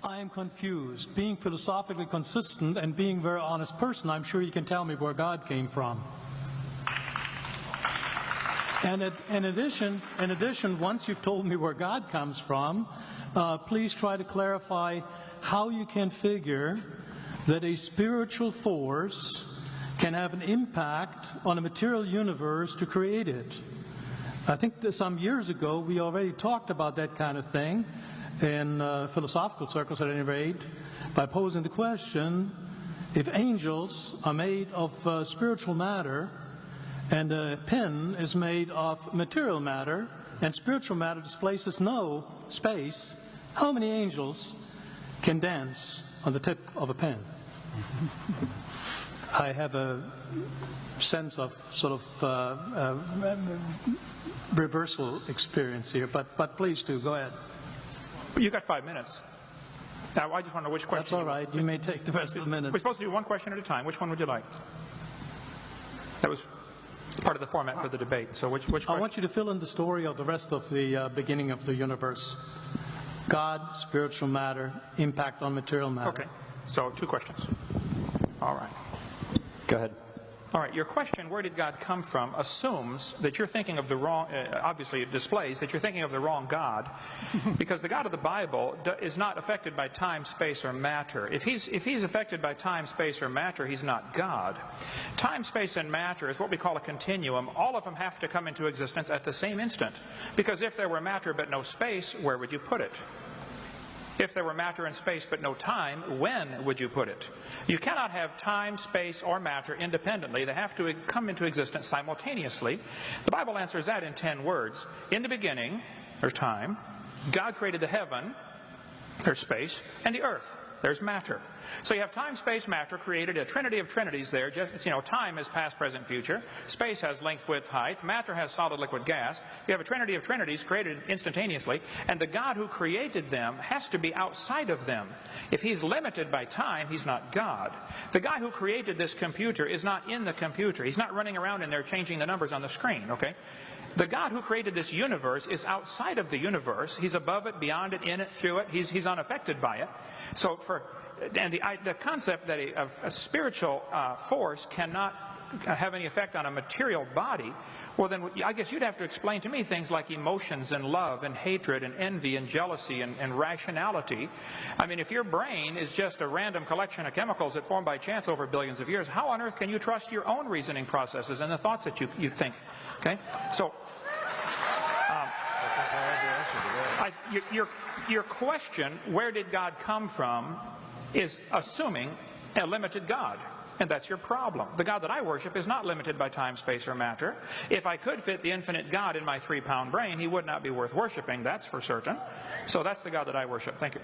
I am confused. Being philosophically consistent and being a very honest person, I'm sure you can tell me where God came from. And in addition, once you've told me where God comes from, please try to clarify how you can figure that a spiritual force can have an impact on a material universe to create it. I think that some years ago we already talked about that kind of thing in philosophical circles at any rate, by posing the question, if angels are made of spiritual matter and a pen is made of material matter and spiritual matter displaces no space, how many angels can dance on the tip of a pen? I have a sense of sort of reversal experience here, but please do, go ahead. You got 5 minutes. Now, I just want to know which question. That's all right. You may take the rest of the minute. We're supposed to do one question at a time. Which one would you like? That was part of the format for the debate. So which question? I want you to fill in the story of the rest of the beginning of the universe. God, spiritual matter, impact on material matter. Okay. So 2 questions. All right. Go ahead. All right, your question, where did God come from, assumes that you're thinking of the wrong, obviously it displays that you're thinking of the wrong God, because the God of the Bible is not affected by time, space, or matter. If he's affected by time, space, or matter, he's not God. Time, space, and matter is what we call a continuum. All of them have to come into existence at the same instant, because if there were matter but no space, where would you put it? If there were matter and space but no time, when would you put it? You cannot have time, space, or matter independently. They have to come into existence simultaneously. The Bible answers that in 10 words. In the beginning, there's time. God created the heaven, there's space, and the earth, there's matter. So you have time, space, matter created, a trinity of trinities there. Just, you know, time is past, present, future. Space has length, width, height. Matter has solid, liquid, gas. You have a trinity of trinities created instantaneously, and the God who created them has to be outside of them. If he's limited by time, he's not God. The guy who created this computer is not in the computer. He's not running around in there changing the numbers on the screen, okay? The God who created this universe is outside of the universe. He's above it, beyond it, in it, through it. He's unaffected by it. So the concept that a spiritual force cannot have any effect on a material body, well then I guess you'd have to explain to me things like emotions and love and hatred and envy and jealousy and rationality. I mean, if your brain is just a random collection of chemicals that form by chance over billions of years, how on earth can you trust your own reasoning processes and the thoughts that you think? Okay, so your question, where did God come from, is assuming a limited God. And that's your problem. The God that I worship is not limited by time, space, or matter. If I could fit the infinite God in my 3-pound brain, he would not be worth worshiping, that's for certain. So that's the God that I worship. Thank you.